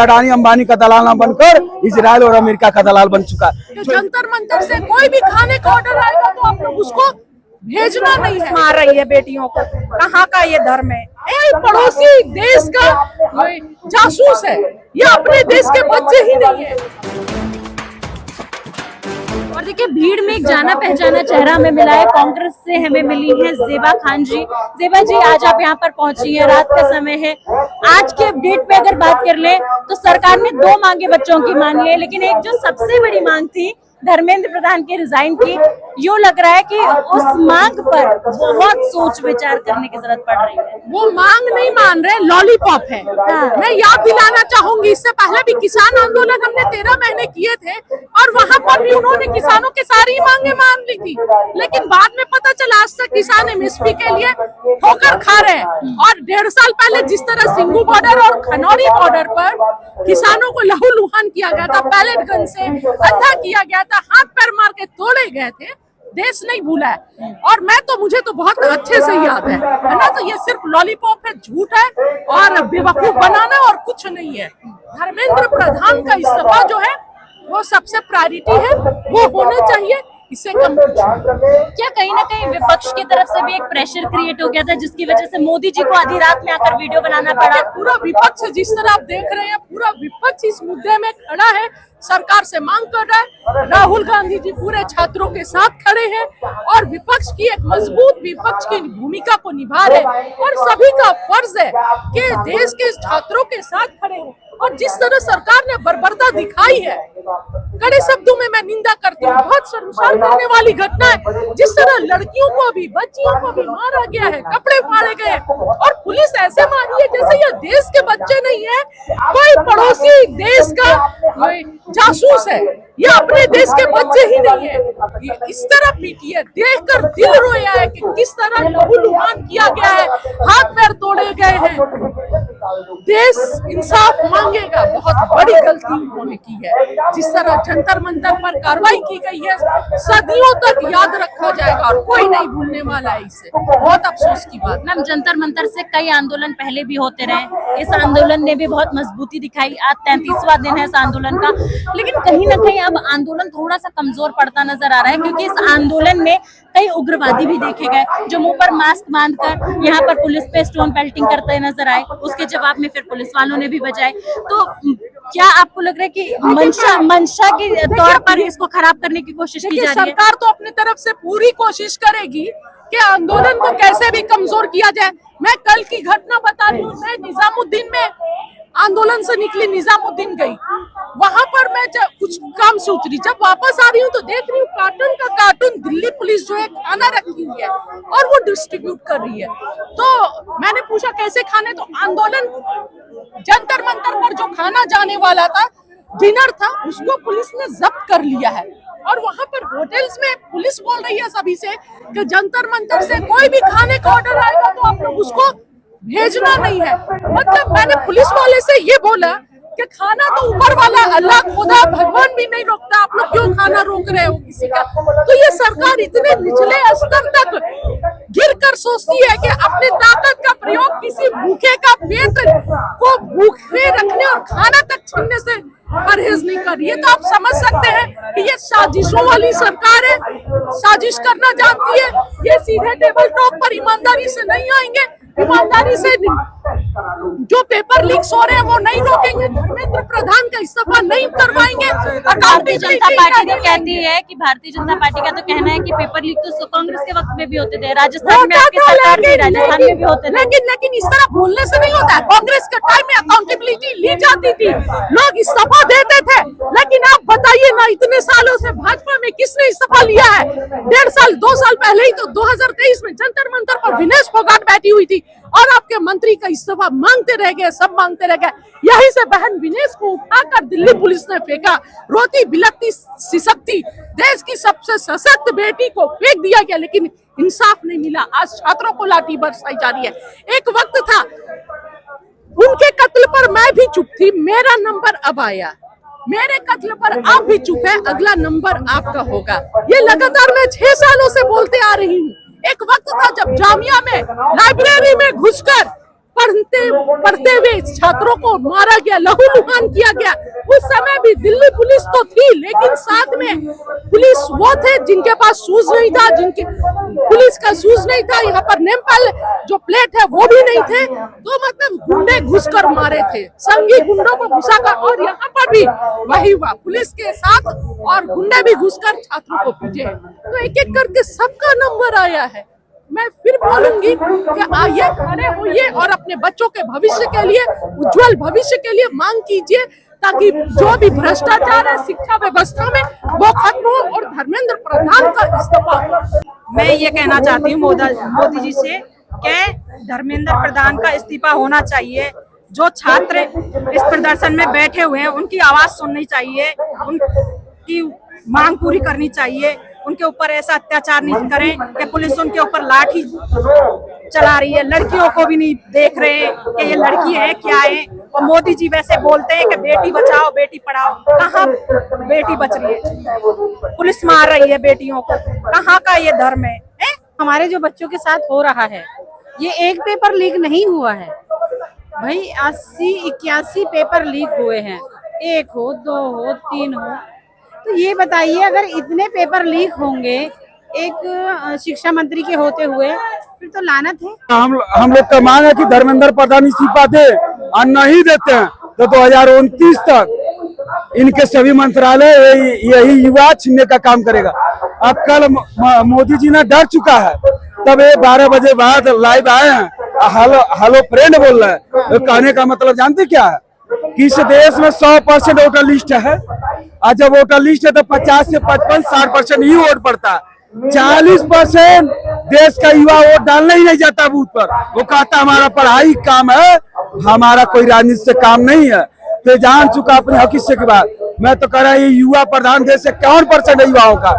अडानी अंबानी का दलाल ना बनकर इजराइल और अमेरिका का दलाल बन चुका है। जंतर मंतर से कोई भी खाने का ऑर्डर आएगा तो आप लोग उसको भेजना नहीं है। मार रही है बेटियों को, कहाँ का ये धर्म है? ये पड़ोसी देश का जासूस है, ये अपने देश के बच्चे ही नहीं है। और देखिए भीड़ में एक जाना पहचाना चेहरा हमें मिला है। कांग्रेस से हमें मिली है ज़ेबा खान जी। ज़ेबा जी, आज आप यहाँ पर पहुंची है, रात का समय है। आज के अपडेट पे अगर बात कर ले तो सरकार ने 2 मांगे बच्चों की मान ली है, लेकिन एक जो सबसे बड़ी मांग थी धर्मेंद्र प्रधान के रिजाइन की, यूँ लग रहा है कि उस मांग पर बहुत सोच विचार करने की जरूरत पड़ रही है। वो मांग नहीं मान रहे, लॉलीपॉप है। मैं याद दिलाना चाहूंगी, इससे पहले भी किसान आंदोलन हमने 13 महीने किए थे और वहां पर भी उन्होंने किसानों की सारी मांगे मान ली थी, लेकिन बाद में पता चला आज तक किसान एमएसपी के लिए ठोकर खा रहे हैं। और 1.5 साल पहले जिस तरह सिंगू बॉर्डर और खनौरी बॉर्डर पर किसानों को लहूलुहान किया गया था, पैलेट गन से अंधा किया गया था, हाथ पैर मार के तोड़े गए थे, देश नहीं भूला है। और मुझे तो बहुत अच्छे से याद है ना। तो ये सिर्फ लॉलीपॉप है, झूठ है और बेवकूफ बनाना और कुछ नहीं है। धर्मेंद्र प्रधान का इस्तीफा जो है वो सबसे प्रायोरिटी है, वो होना चाहिए, इससे कम क्या कहीं ना कहीं विपक्ष की तरफ से भी एक प्रेशर क्रिएट हो गया था, जिसकी वजह से मोदी जी को आधी रात में आकर वीडियो बनाना पड़ा? पूरा विपक्ष जिस तरह आप देख रहे हैं, पूरा विपक्ष इस मुद्दे में खड़ा है, सरकार से मांग कर रहा है। राहुल गांधी जी पूरे छात्रों के साथ खड़े हैं और विपक्ष की एक मजबूत विपक्ष की भूमिका को निभा रहे हैं और सभी का फर्ज है कि देश के छात्रों के साथ खड़े हो। और जिस तरह सरकार ने बर्बरता दिखाई है, कड़े शब्दों में मैं निंदा करती हूँ, बहुत शर्मसार करने वाली घटना है। जिस तरह लड़कियों को भी, बच्चियों को भी मारा गया है, कपड़े फाड़े गए और पुलिस ऐसे मारी है जैसे ये देश के बच्चे नहीं है, कोई पड़ोसी देश का जासूस है, ये अपने देश के बच्चे ही नहीं है। ये इस तरह पीटी है, देखकर दिल रोया है कि किस तरह लहूलुहान किया गया है, हाथ पैर तोड़े गए हैं। देश इंसाफ मांगेगा, बहुत बड़ी गलती उन्होंने की है। जिस तरह जंतर मंतर पर कार्रवाई की गई है, सदियों तक याद रखा जाएगा और कोई नहीं भूलने वाला है। इसे बहुत अफसोस की बात। मैम, जंतर मंतर से कई आंदोलन पहले भी होते रहे, इस आंदोलन ने भी बहुत मजबूती दिखाई। आज 33वां दिन है इस आंदोलन का, लेकिन कहीं ना कहीं अब आंदोलन थोड़ा सा कमजोर पड़ता नजर आ रहा है, क्योंकि इस आंदोलन में कई उग्रवादी भी देखे गए जो मुंह पर मास्क बांधकर यहाँ पर पुलिस पे स्टोन पेल्टिंग करते नजर आए। उसके जवाब में फिर पुलिस वालों ने भी बजाए। तो क्या आपको लग रहा है कि मंशा के तौर पर इसको खराब करने की कोशिश की जा रही है? सरकार तो अपनी तरफ से पूरी कोशिश करेगी कि आंदोलन को कैसे भी कमजोर किया जाए। मैं कल की घटना बता रही हूँ, मैं निजामुद्दीन में आंदोलन से निकली, निजामुद्दीन गई, वहां पर मैं कुछ काम से उतरी, जब वापस आ रही हूँ तो देख रही हूँ कार्टून का कार्टून दिल्ली पुलिस जो है खाना रखी हुई है और वो डिस्ट्रीब्यूट कर रही है। तो मैंने पूछा कैसे खाने, तो आंदोलन जंतर मंतर पर जो खाना जाने वाला था, डिनर था, उसको पुलिस ने जब्त कर लिया है। और वहां पर होटल्स में पुलिस बोल रही है सभी से कि जंतर मंतर से कोई भी खाने का ऑर्डर आएगा तो आप लोग उसको भेजना नहीं है। मतलब मैंने पुलिस वाले से ये बोला कि खाना तो ऊपर वाला अल्लाह खुदा भगवान भी नहीं रोकता, आप लोग क्यों खाना रोक रहे हो किसी का? तो ये सरकार इतने निचले स्तर तक गिर कर सोचती है कि अपनी ताकत का प्रयोग किसी भूखे का पेट को भूखे रखने और खाना तक छीनने से परहेज नहीं कर रही है। तो आप समझ सकते हैं कि ये साजिशों वाली सरकार है, साजिश करना जानती है। ये सीधे टेबल टॉक पर ईमानदारी से नहीं आएंगे, ईमानदारी से जो पेपर लीक्स हो रहे हैं वो नहीं रोकेंगे, धर्मेंद्र प्रधान का इस्तीफा नहीं करवाएंगे। और भारतीय जनता पार्टी तो कहती है कि भारतीय जनता पार्टी का तो कहना है कि पेपर लीक तो कांग्रेस के वक्त में भी होते थे, राजस्थान में आपकी सरकार थी, राजस्थान में भी होते थे। लेकिन इस तरह भूलने से नहीं होता है। कांग्रेस के टाइम में अकाउंटेबिलिटी ली जाती थी, लोग इस्तीफा देते थे, लेकिन आप बताइए ना, इतने सालों से भाजपा में किसने इस्तीफा लिया है? 1.5 साल 2 साल पहले ही तो 2023 में जंतर मंतर पर विनेश फोगाट बैठी हुई थी और आपके मंत्री का इस्तीफा मांगते रह गए, सब मांगते रह गए। यहीं से बहन विनेश को उठाकर दिल्ली पुलिस ने फेंका, रोती बिलकती सिसकती देश की सबसे सशक्त बेटी को फेंक दिया गया, लेकिन इंसाफ नहीं मिला। आज छात्रों को लाठी बरसाई जा रही है। एक वक्त था उनके कत्ल पर मैं भी चुप थी, मेरा नंबर अब आया, मेरे कत्ल पर आप भी चुप है, अगला नंबर आपका होगा। ये लगातार मैं 6 सालों से बोलते आ रही हूँ। एक वक्त था जब जामिया में लाइब्रेरी में घुसकर पढ़ते हुए छात्रों को मारा गया, लहूलुहान किया गया। उस समय भी दिल्ली पुलिस तो थी, लेकिन साथ में पुलिस वो थे जिनके पास शूज नहीं था, जिनके पुलिस का शूज नहीं था, यहाँ पर नेम जो प्लेट है वो भी नहीं थे। तो मतलब गुंडे घुसकर मारे थे, संगी गुंडों को घुसाकर, और यहाँ पर भी वही हुआ, पुलिस के साथ और गुंडे भी घुसकर छात्रों को पीटे। तो एक एक करके सबका नंबर आया है। मैं फिर बोलूंगी कि आइए, खड़े होइए और अपने बच्चों के भविष्य के लिए, उज्जवल भविष्य के लिए मांग कीजिए, ताकि जो भी भ्रष्टाचार है शिक्षा व्यवस्था में वो खत्म हो और धर्मेंद्र प्रधान का इस्तीफा हो। मैं ये कहना चाहती हूँ मोदी जी से कि धर्मेंद्र प्रधान का इस्तीफा होना चाहिए। जो छात्र इस प्रदर्शन में बैठे हुए हैं उनकी आवाज सुननी चाहिए, उनकी मांग पूरी करनी चाहिए। उनके ऊपर ऐसा अत्याचार नहीं करें कि पुलिस उनके ऊपर लाठी चला रही है, लड़कियों को भी नहीं देख रहे हैं कि ये लड़की है क्या है। और मोदी जी वैसे बोलते हैं कि बेटी बचाओ बेटी पढ़ाओ, कहाँ बेटी बच रही है, पुलिस मार रही है बेटियों को, कहाँ का ये धर्म है? हमारे जो बच्चों के साथ हो रहा है, ये एक पेपर लीक नहीं हुआ है भाई, 80-81 पेपर लीक हुए हैं, 1 हो 2 हो 3 हो। तो ये बताइए, अगर इतने पेपर लीक होंगे एक शिक्षा मंत्री के होते हुए, फिर तो लानत है। हम लोग का मांग है कि धर्मेंद्र प्रधान इस्तीफा दे, और नहीं देते हैं तो 2029 तक इनके सभी मंत्रालय यही युवा छीनने का काम करेगा। अब कल मोदी जी ने डर चुका है, तब ये 12 बजे बाद लाइव आए हैं, हेलो फ्रेंड बोल रहे हैं। कहने का मतलब जानते क्या है कि इस देश में 100% वोटर लिस्ट है, और जब वोटर लिस्ट है तो 50 से 55-60% ही वोट पड़ता है। 40% देश का युवा वोट डालने ही नहीं जाता बूथ पर। वो कहता हमारा पढ़ाई काम है, हमारा कोई राजनीति से काम नहीं है। तो जान चुका अपने हकीकत की बात। मैं तो कह रहा ये युवा प्रधान देश से 51% है युवाओं का,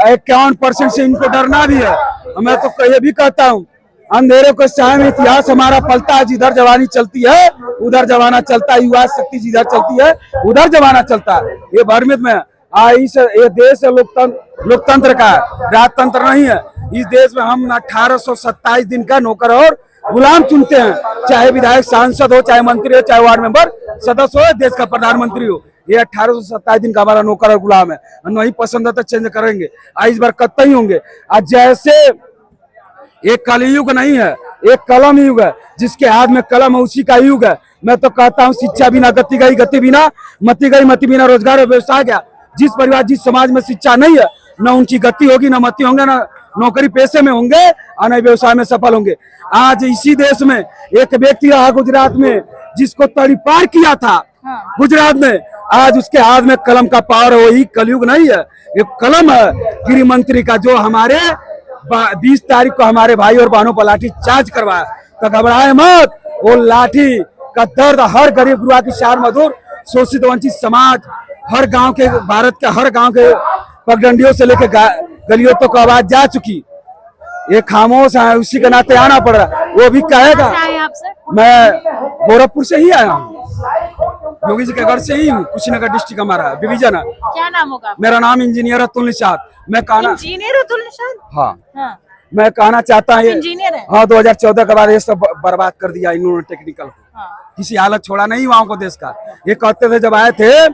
51% से इनको डरना भी है। मैं तो ये भी कहता हूँ, अंधेरे को छाया में इतिहास हमारा पलता है, जिधर जवानी चलती है उधर जमाना चलता है, युवा शक्ति जिधर चलती है उधर जमाना चलता है। ये भ्रमित में ये देश लोकतंत्र का है, राजतंत्र नहीं है। इस देश में हम 1827 दिन का नौकर और गुलाम चुनते हैं, चाहे विधायक सांसद हो, चाहे मंत्री हो, चाहे वार्ड मेंबर सदस्य हो, देश का प्रधानमंत्री हो। ये 1827 दिन का हमारा नौकर और गुलाम है। नहीं पसंद है तो चेंज करेंगे, इस बार कतई होंगे। आज जैसे एक कलयुग नहीं है, एक कलम युग है, जिसके हाथ में कलम है उसी का युग है। मैं तो कहता हूँ शिक्षा बिना गति गई, गति बिना मति गई, मति बिना रोजगार और व्यवसाय गया। जिस परिवार जिस समाज में शिक्षा नहीं है, न उनकी गति होगी, न मति होंगे, न नौकरी पेशे में होंगे, और न व्यवसाय में सफल होंगे। आज इसी देश में एक व्यक्ति रहा गुजरात में, जिसको तड़ीपार किया था गुजरात में, आज उसके हाथ में कलम का पावर है। वही कलयुग नहीं है, एक कलम है गृह मंत्री का, जो हमारे 20 तारीख को हमारे भाई और बहनों पर लाठी चार्ज करवाया। तो घबराए मत, वो लाठी का दर्द हर गरीब गुरुआ की शान मधुर, शोषित वंचित समाज, हर गांव के, भारत के हर गांव के पगडंडियों से लेकर गलियों तक तो आवाज जा चुकी। ये खामोश है, उसी के नाते आना पड़ रहा। वो भी कहेगा। मैं गोरखपुर से ही आया हूँ, योगी जी के घर से ही हूँ, कुशीनगर डिस्ट्रिक्ट हमारा डिवीजन है। क्या नाम होगा? मेरा नाम इंजीनियर अतुल निषाद। मैं कहना इंजीनियर अतुल निषाद? हाँ। मैं कहना चाहता हूँ, इंजीनियर है। हाँ, 2014 के बाद ये सब बर्बाद कर दिया इन्होंने टेक्निकल। किसी हालत छोड़ा नहीं युवाओं को देश का। ये कहते थे जब आए थे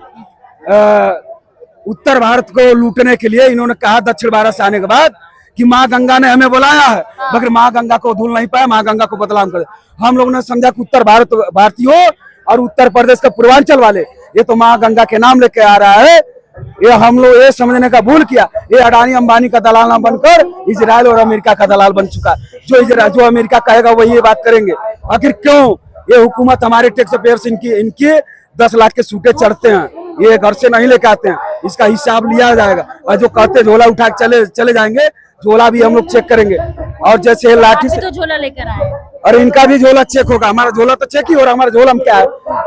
उत्तर भारत को लूटने के लिए, इन्होंने कहा दक्षिण भारत से आने के बाद कि माँ गंगा ने हमें बुलाया है, मगर माँ गंगा को धुल नहीं पाया, माँ गंगा को बदनाम कर। हम लोगों ने समझा कि उत्तर भारतीयों और उत्तर प्रदेश के पूर्वांचल वाले ये तो माँ गंगा के नाम लेके आ रहा है। ये हम लोग ये समझने का भूल किया। ये अडानी अंबानी का दलाल ना बनकर इजराइल और अमेरिका का दलाल बन चुका। जो अमेरिका कहेगा वही ये बात करेंगे। आखिर क्यों ये हुकूमत हमारे टैक्स पेयर से इनके 10 लाख के सूटे चढ़ते हैं, ये घर से नहीं लेके आते हैं। इसका हिसाब लिया जाएगा, और जो कहते झोला उठा के चले जाएंगे, झोला भी हम लोग चेक करेंगे। और जैसे लाठी से तो झोला लेकर आए, और इनका भी झोला चेक होगा। हमारा झोला तो चेक ही हो रहा है। हमारा झोला में क्या है?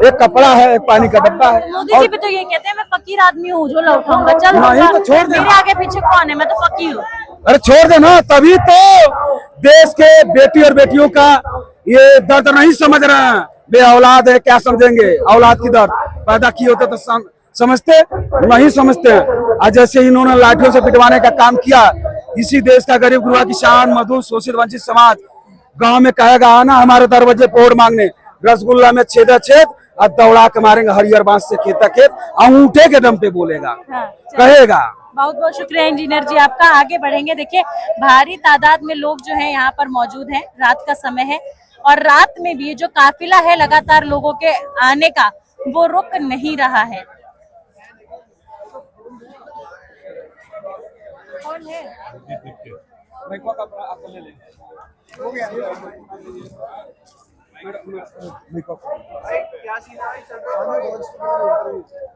एक कपड़ा है, एक पानी का डब्बा है। मोदी जी भी तो ये कहते हैं मैं फकीर आदमी हूँ, झोला उठाऊंगा, चल नहीं तो छोड़ दे। मेरे आगे पीछे कौन है, मैं तो फकीर हूँ। अरे छोड़ दे ना, तभी तो देश के बेटी और बेटियों का ये दर्द नहीं समझ रहे हैं। बे औलाद है, क्या समझेंगे? औलाद की दर्द पैदा किए होते तो समझते, नहीं समझते हैं। आज जैसे इन्होंने लाठियों से पिटवाने का काम किया, इसी देश का गरीब गुरुआ की शान मधुर शोषित वंचित समाज, गांव में कहेगा आना हमारे दरवाजे पे वोट मांगने, रसगुल्ला में छेदा छेद और दौड़ा के मारेंगे हरियर बांस से खेता खेत, अंगूठे के दम पे बोलेगा, कहेगा। बहुत बहुत शुक्रिया इंजीनियर जी आपका। आगे बढ़ेंगे। देखिए भारी तादाद में लोग जो है यहाँ पर मौजूद हैं, रात का समय है और रात में भी जो काफिला है लगातार लोगों के आने का वो रुक नहीं रहा है। कौन है?